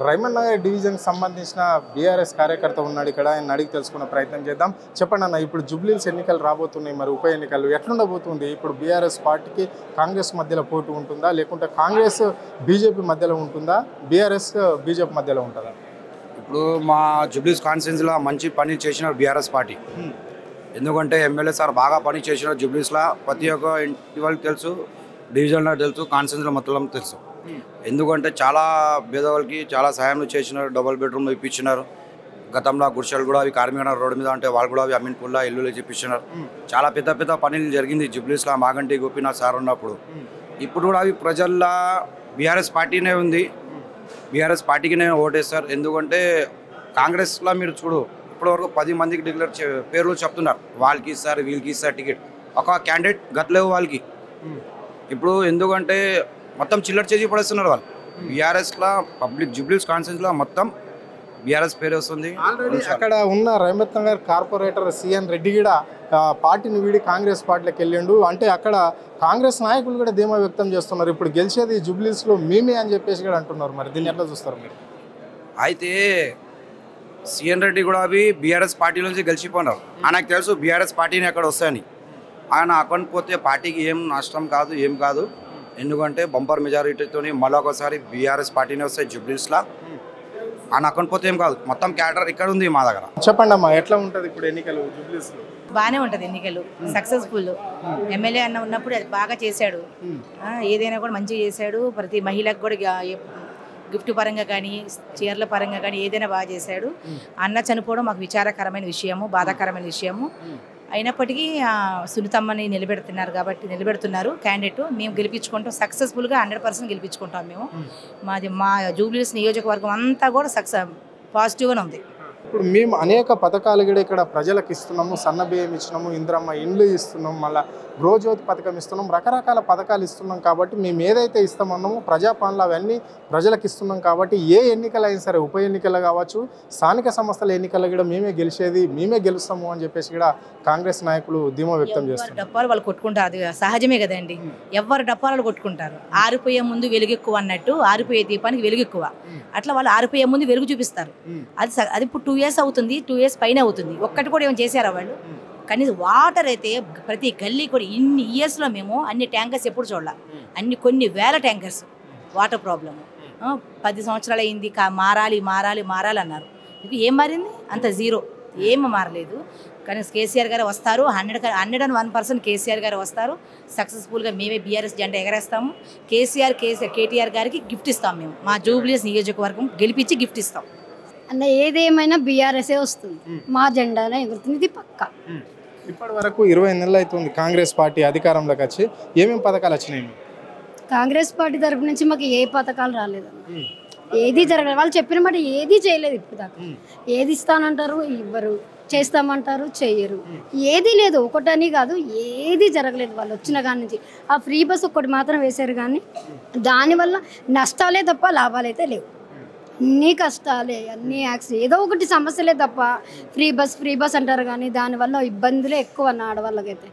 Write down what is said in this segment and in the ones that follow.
రైమన్ నగర్ డివిజన్కి సంబంధించిన బీఆర్ఎస్ కార్యకర్త ఉన్నాడు ఇక్కడ. ఆయన అడిగి తెలుసుకునే ప్రయత్నం చేద్దాం. చెప్పండి అన్న, ఇప్పుడు జూబ్లీహిల్స్ ఎన్నికలు రాబోతున్నాయి, మరి ఉప ఎన్నికలు ఎట్లుండబోతుంది? ఇప్పుడు బీఆర్ఎస్ పార్టీకి కాంగ్రెస్ మధ్యలో పోటీ ఉంటుందా, లేకుంటే కాంగ్రెస్ బీజేపీ మధ్యలో ఉంటుందా, బీఆర్ఎస్ బీజేపీ మధ్యలో ఉంటుందా? ఇప్పుడు మా జూబ్లీహిల్స్ కాన్స్టిట్యున్సీలో మంచి పని చేసిన బీఆర్ఎస్ పార్టీ. ఎందుకంటే ఎమ్మెల్యే సార్ బాగా పని చేసిన జూబ్లీహిల్స్లో ప్రతి ఒక్క ఇంటి వాళ్ళకి తెలుసు, డివిజన్లో తెలుసు, కాన్స్టిట్యున్సీలో మొత్తం తెలుసు. ఎందుకంటే చాలా పేదవాళ్ళకి చాలా సహాయం చేసినారు, డబుల్ బెడ్రూమ్లు ఇప్పించినారు. గతంలో గుడిసెలు కూడా అవి కార్మిక రోడ్డు మీద అంటే వాళ్ళు కూడా అవి అమీన్పూర్లో ఇల్లులు ఇప్పించినారు. చాలా పెద్ద పెద్ద పనులు జరిగింది జూబ్లీహిల్స్లో మాగంటి గోపీనాథ్ సార్ ఉన్నప్పుడు. ఇప్పుడు కూడా అవి ప్రజల్లో బీఆర్ఎస్ పార్టీనే ఉంది, బీఆర్ఎస్ పార్టీకినే ఓటేస్తారు. ఎందుకంటే కాంగ్రెస్లో మీరు చూడు, ఇప్పటివరకు 10 మందికి డిక్లేర్ పేర్లు చెప్తున్నారు, వాళ్ళకి ఇస్తారు వీళ్ళకి ఇస్తారు టికెట్, ఒక క్యాండిడేట్ గట్లేవు వాళ్ళకి. ఇప్పుడు ఎందుకంటే మొత్తం చిల్లర చేసి పడేస్తున్నారు వాళ్ళు. బీఆర్ఎస్లో పబ్లిక్ జూబ్లీహిల్స్ కాన్స్టిట్యున్సీలో మొత్తం బీఆర్ఎస్ పేరు వస్తుంది. అక్కడ ఉన్న రైమత్ నగర్ కార్పొరేటర్ సిఎన్ రెడ్డి కూడా పార్టీని వీడి కాంగ్రెస్ పార్టీలోకి వెళ్ళిండు. అంటే అక్కడ కాంగ్రెస్ నాయకులు కూడా ధీమా వ్యక్తం చేస్తున్నారు, ఇప్పుడు గెలిచేది జూబ్లీహిల్స్లో మేమే అని చెప్పేసి కూడా అంటున్నారు. మరి దీన్ని ఎట్లా చూస్తారు మీరు? అయితే సిఎన్ రెడ్డి కూడా అవి బీఆర్ఎస్ పార్టీ నుంచి గెలిచిపోయినారు. ఆయనకు తెలుసు బీఆర్ఎస్ పార్టీని ఎక్కడ వస్తాయని. ఆయన అక్కడ పోతే పార్టీకి ఏం నష్టం కాదు, ఏం కాదు. ఎందుకంటే బంపర్ మెజారిటీతో మళ్ళీ ఒకసారి బీఆర్ఎస్ పార్టీనే వస్తాయి జూబ్లీహిల్స్లో. ఆయన అక్కడ పోతే ఏం కాదు, మొత్తం క్యాడర్ ఇక్కడ ఉంది మా దగ్గర. చెప్పండి అమ్మా, ఎట్లా ఉంటుంది ఇప్పుడు ఎన్నికలు జూబ్లీహిల్స్లో? బాగానే ఉంటుంది ఎన్నికలు, సక్సెస్ఫుల్. ఎమ్మెల్యే అన్న ఉన్నప్పుడు అది బాగా చేశాడు, ఏదైనా కూడా మంచిగా చేశాడు. ప్రతి మహిళకు కూడా గిఫ్ట్ పరంగా కానీ చీరల పరంగా కానీ ఏదైనా బాగా చేశాడు. అన్న చనిపోవడం మాకు విచారకరమైన విషయము, బాధాకరమైన విషయము. అయినప్పటికీ సునీతమ్మని నిలబెడుతున్నారు క్యాండిడేట్. మేము గెలిపించుకుంటాం, సక్సెస్ఫుల్గా 100% గెలిపించుకుంటాం మేము. మా జూబ్లీహిల్స్ నియోజకవర్గం అంతా కూడా పాజిటివ్గానే ఉంది. ఇప్పుడు మేము అనేక పథకాలు కూడా ఇక్కడ ప్రజలకు ఇస్తున్నాము, సన్న బియ్యం ఇస్తున్నాము, ఇంద్రమ్మ ఇండ్లు ఇస్తున్నాం, మళ్ళీ గృహజ్యోతి పథకం ఇస్తున్నాం, రకరకాల పథకాలు ఇస్తున్నాం. కాబట్టి మేము ఏదైతే ఇస్తామన్నామో ప్రజాపాలన అవన్నీ ప్రజలకు ఇస్తున్నాం. కాబట్టి ఏ ఎన్నికలు అయినా సరే, ఉప ఎన్నికలు కావచ్చు, స్థానిక సంస్థల ఎన్నికలు కూడా మేమే గెలుస్తాము అని చెప్పేసి కూడా కాంగ్రెస్ నాయకులు ధీమా వ్యక్తం చేస్తారు. డప్పాలు వాళ్ళు కొట్టుకుంటారు, అది సహజమే కదండి. ఎవరు డప్పాలు కొట్టుకుంటారు. ఆరిపోయే ముందు వెలుగు ఎక్కువ అన్నట్టు, ఆరిపోయే దీపానికి వెలుగు ఎక్కువ. అట్లా వాళ్ళు ఆరిపోయే ముందు వెలుగు చూపిస్తారు. అది ఇప్పుడు 2 years అవుతుంది, 2 years పైన అవుతుంది. ఒక్కటి కూడా ఏమైనా చేశారా వాళ్ళు? కనీసం వాటర్ అయితే ప్రతి గల్లీ కూడా ఇన్ని ఇయర్స్లో మేము అన్ని ట్యాంకర్స్ ఎప్పుడు చూడాలి, కొన్ని వేల ట్యాంకర్స్ వాటర్ ప్రాబ్లము. 10 సంవత్సరాలు అయింది, మారాలి అన్నారు. ఇది ఏం మారింది? అంత జీరో, ఏం మారలేదు. కానీ కేసీఆర్ గారు వస్తారు, 101% కేసీఆర్ గారు వస్తారు. సక్సెస్ఫుల్గా మేమే బీఆర్ఎస్ జెండా ఎగరేస్తాము. కేటీఆర్ గారికి గిఫ్ట్ ఇస్తాం. మేము మా జూబ్లీహిల్స్ నియోజకవర్గం గెలిపించి గిఫ్ట్ ఇస్తాం. అన్న ఏదేమైనా బీఆర్ఎస్ఏ వస్తుంది, మా జెండానే ఎగురుతుంది, ఇది పక్కా. ఇప్పటి వరకు 20 నెలలు అవుతుంది కాంగ్రెస్ పార్టీ అధికారంలోకి వచ్చి. ఏమేమి పథకాలు వచ్చినాయి? కాంగ్రెస్ పార్టీ తరపు నుంచి మాకు ఏ పథకాలు రాలేదన్న, ఏది జరగలేదు. వాళ్ళు చెప్పిన మాట ఏది చేయలేదు ఇప్పుడు దాకా. ఏది ఇస్తానంటారు, ఇవ్వరు. చేస్తామంటారు, చెయ్యరు. ఏది లేదు, ఒకటని కాదు, ఏది జరగలేదు వాళ్ళు వచ్చిన కాడి నుంచి. ఆ ఫ్రీ బస్ ఒక్కటి మాత్రం వేశారు, కానీ దానివల్ల నష్టాలే తప్ప లాభాలైతే లేవు. అన్నీ కష్టాలే, అన్నీ యాక్సిడెంట్, ఏదో ఒకటి సమస్యలే తప్ప. ఫ్రీ బస్ అంటారు, కానీ దానివల్ల ఇబ్బందులే ఎక్కువ అన్న ఆడవాళ్ళకైతే.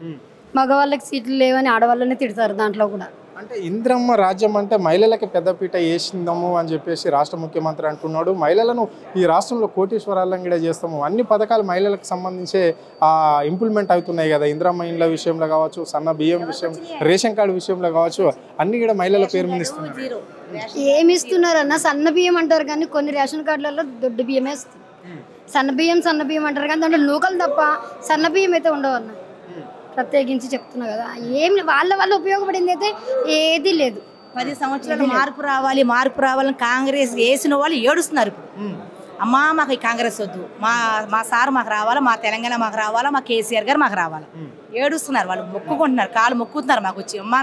మగవాళ్ళకి సీట్లు లేవని ఆడవాళ్ళనే తిడతారు దాంట్లో కూడా. అంటే ఇంద్రమ్మ రాజ్యం అంటే మహిళలకి పెద్దపీట వేసిందాము అని చెప్పేసి రాష్ట్ర ముఖ్యమంత్రి అంటున్నాడు. మహిళలను ఈ రాష్ట్రంలో కోటీశ్వరాలను కూడా చేస్తాము, అన్ని పథకాలు మహిళలకు సంబంధించే ఇంప్లిమెంట్ అవుతున్నాయి కదా. ఇంద్రమ్మ ఇండ్ల విషయంలో కావచ్చు, సన్న బియ్యం విషయం, రేషన్ కార్డు విషయంలో కావచ్చు, అన్ని కూడా మహిళల పేరు మీద ఇస్తున్నారు. ఏమి ఇస్తున్నారు అన్న? సన్న బియ్యం అంటారు, కానీ కొన్ని రేషన్ కార్డులలో దొడ్డు బియ్యమే ఇస్తుంది. సన్న బియ్యం అంటారు, కానీ దాంట్లో నూకలు తప్ప సన్న బియ్యం అయితే ఉండవు అన్న. ప్రత్యేకించి చెప్తున్నా కదా, ఏమి వాళ్ళ ఉపయోగపడింది అయితే ఏది లేదు. 10 సంవత్సరాలు మార్పు రావాలని కాంగ్రెస్ వేసిన వాళ్ళు ఏడుస్తున్నారు ఇప్పుడు. అమ్మా మాకు ఈ కాంగ్రెస్ వద్దు, మా సార్ మాకు రావాలా, మా తెలంగాణ మాకు రావాలా, మా కేసీఆర్ గారు మాకు రావాలా. ఏడుస్తున్నారు వాళ్ళు, మొక్కుకుంటున్నారు, కాళ్ళు మొక్కుతున్నారు మాకు వచ్చి. అమ్మా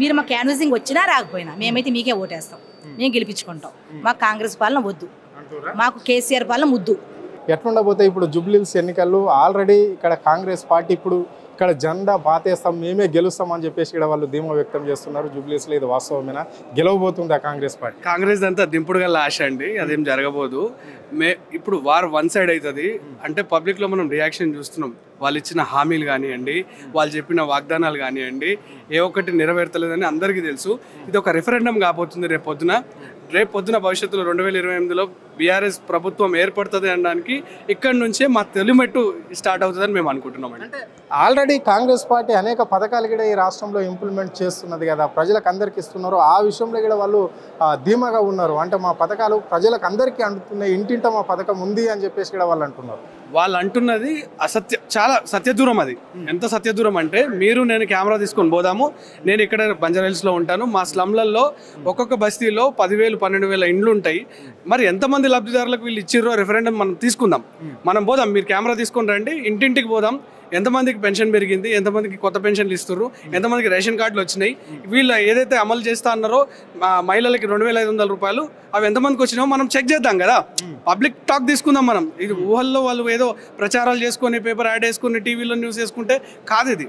మీరు మా క్యాన్వసింగ్ వచ్చినా రాకపోయినా మేమైతే మీకే ఓటేస్తాం, మేము గెలిపించుకుంటాం. మాకు కాంగ్రెస్ పాలన వద్దు, మాకు కేసీఆర్ పాలన ముద్దు. ఎట్లుండబోతే ఇప్పుడు జూబ్లీహిల్స్ ఎన్నికల్లో ఆల్రెడీ ఇక్కడ కాంగ్రెస్ పార్టీ ఇప్పుడు ఇక్కడ జెండా బాతేస్తాం, మేమే గెలుస్తాం అని చెప్పేసి ఇక్కడ వాళ్ళు ధీమా వ్యక్తం చేస్తున్నారు. జూబ్లీహిల్స్లో ఇది వాస్తవమేనా? గెలవబోతుంది ఆ కాంగ్రెస్ పార్టీ? కాంగ్రెస్ అంతా దింపుడుగా లాష్ అండి, అదేం జరగబోదు. ఇప్పుడు వార్ 1 సైడ్ అవుతుంది. అంటే పబ్లిక్లో మనం రియాక్షన్ చూస్తున్నాం. వాళ్ళు ఇచ్చిన హామీలు కానివ్వండి, వాళ్ళు చెప్పిన వాగ్దానాలు కానివ్వండి, ఏ ఒక్కటి నెరవేర్తలేదని అందరికీ తెలుసు. ఇది ఒక రెఫరెండం కాబోతుంది రేపు పొద్దున. రేపు పొద్దున భవిష్యత్తులో 2028లో బీఆర్ఎస్ ప్రభుత్వం ఏర్పడుతుంది అనడానికి ఇక్కడ నుంచే మా తొలిమెట్టు స్టార్ట్ అవుతుందని మేము అనుకుంటున్నామండి. అంటే ఆల్రెడీ కాంగ్రెస్ పార్టీ అనేక పథకాలు కూడా ఈ రాష్ట్రంలో ఇంప్లిమెంట్ చేస్తున్నది కదా, ప్రజలకు అందరికి ఇస్తున్నారు. ఆ విషయంలో కూడా వాళ్ళు ధీమాగా ఉన్నారు. అంటే మా పథకాలు ప్రజలకు అందరికీ అందుతున్నాయి, ఇంటింట మా పథకం ఉంది అని చెప్పేసి కూడా వాళ్ళు అంటున్నారు. వాళ్ళు అంటున్నది చాలా సత్యదూరం. అది ఎంత సత్యదూరం అంటే, మీరు నేను కెమెరా తీసుకొని పోదాము, నేను ఇక్కడ బంజారాహిల్స్లో ఉంటాను, మా స్లమ్లలో ఒక్కొక్క బస్తీలో 10,000 12,000 ఇండ్లు ఉంటాయి. మరి ఎంతమంది లబ్ధిదారులకు వీళ్ళు ఇచ్చిర్రో రెఫరెండం మనం తీసుకుందాం, మనం పోదాం, మీరు కెమెరా తీసుకొని రండి, ఇంటింటికి పోదాం, ఎంతమందికి పెన్షన్ పెరిగింది, ఎంతమందికి కొత్త పెన్షన్లు ఇస్తున్నారు, ఎంతమందికి రేషన్ కార్డులు వచ్చినాయి, వీళ్ళు ఏదైతే అమలు చేస్తా అన్నారో మహిళలకి 2,500 రూపాయలు అవి ఎంతమందికి వచ్చినాయో మనం చెక్ చేద్దాం కదా, పబ్లిక్ టాక్ తీసుకుందాం మనం. ఇది ఊహల్లో వాళ్ళు ఏదో ప్రచారాలు చేసుకొని పేపర్ యాడ్ వేసుకొని టీవీలో న్యూస్ వేసుకుంటే కాదు. ఇది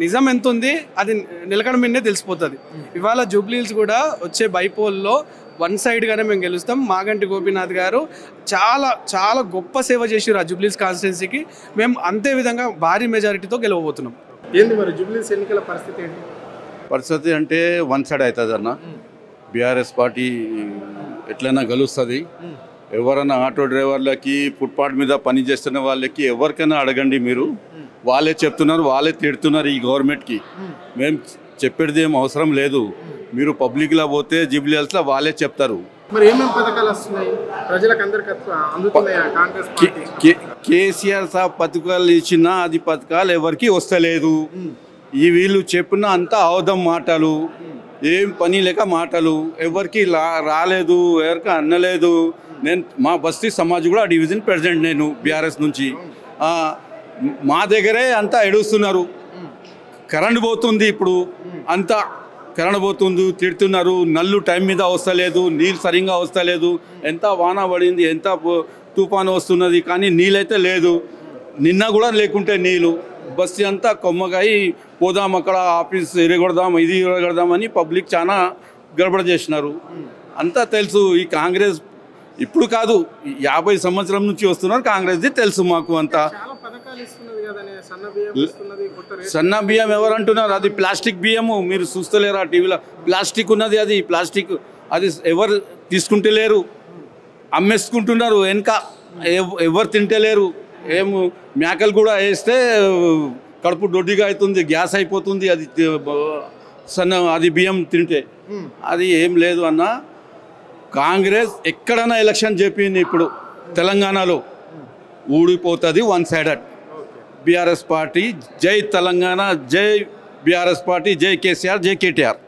నిజం ఎంత ఉంది అది నిలకడ మీదనే తెలిసిపోతుంది. ఇవాళ జూబ్లీహిల్స్ కూడా వచ్చే బైపోల్లో వన్ సైడ్గానే మేము గెలుస్తాం. మాగంటి గోపీనాథ్ గారు చాలా చాలా గొప్ప సేవ చేసారు ఆ జూబ్లీహిల్స్ కాన్స్టిట్యున్సీకి. మేము అంతే విధంగా భారీ మెజారిటీతో గెలవబోతున్నాం. ఏంది మరి జూబ్లీహిల్స్ ఎన్నికల పరిస్థితి ఏంటి? పరిస్థితి అంటే వన్ సైడ్ అవుతుంది అన్న. బీఆర్ఎస్ పార్టీ ఎట్లయినా గెలుస్తుంది. ఎవరైనా ఆటో డ్రైవర్లకి, ఫుట్పాత్ మీద పని చేస్తున్న వాళ్ళకి ఎవరికైనా అడగండి, మీరు వాళ్ళే చెప్తున్నారు, వాళ్ళే తిడుతున్నారు ఈ గవర్నమెంట్కి. మేము చెప్పేది ఏం అవసరం లేదు. మీరు పబ్లిక్లో పోతే జూబ్లీహిల్స్లో వాళ్ళే చెప్తారు. మరి ఏమేమి పథకాలు వస్తున్నాయి ప్రజలకు అందరికి అందుతున్నాయా కాంగ్రెస్ పార్టీ? కేసీఆర్ సాబ్ పథకాలు ఇచ్చినా అది పథకాలు ఎవరికి వస్తలేదు. ఈ వీళ్ళు చెప్పిన అంతా అవధం మాటలు, ఏం పని లేక మాటలు, ఎవరికి రాలేదు, ఎవరికి అనలేదు. నేను మా బస్తీ సమాజ్ కూడా డివిజన్ ప్రెసిడెంట్, నేను బీఆర్ఎస్ నుంచి. మా దగ్గరే అంతా ఎడుస్తున్నారు. కరెంట్ పోతుంది, ఇప్పుడు అంతా కరెంట్ పోతుంది, తిడుతున్నారు. నల్లు టైం మీద వస్తలేదు, నీళ్ళు సరిగ్గా వస్తలేదు. ఎంత వాన పడింది, ఎంత తుఫాను వస్తున్నది, కానీ నీళ్ళైతే లేదు. నిన్న కూడా లేకుంటే నీళ్ళు బస్తీ అంతా కొమ్మగాయి పోదాం, అక్కడ ఆఫీస్ ఎరగొడదాం, ఇది ఎరగొడదామని పబ్లిక్ చాలా గడబడ చేసినారు. అంతా తెలుసు. ఈ కాంగ్రెస్ ఇప్పుడు కాదు, 50 సంవత్సరం నుంచి వస్తున్నారు కాంగ్రెస్ది, తెలుసు మాకు అంతా. సన్న బియ్యం ఎవరంటున్నారు? అది ప్లాస్టిక్ బియ్యము. మీరు చూస్తలేరా టీవీలో? ప్లాస్టిక్ ఉన్నది, అది ప్లాస్టిక్. అది ఎవరు తీసుకుంటలేరు, అమ్మేసుకుంటున్నారు వెనక. ఎవరు తింటలేరు. మేకలు కూడా వేస్తే కడుపు దొడ్డిగా అవుతుంది, గ్యాస్ అయిపోతుంది అది అది బియ్యం తింటే. అది ఏం లేదు అన్న. కాంగ్రెస్ ఎక్కడైనా ఎలక్షన్ చెప్పింది, ఇప్పుడు తెలంగాణలో ఊడిపోతుంది వన్ సైడెడ్. బీఆర్ఎస్ పార్టీ జై తెలంగాణ, జై బీఆర్ఎస్ పార్టీ, జై కేసీఆర్, జై కేటీఆర్.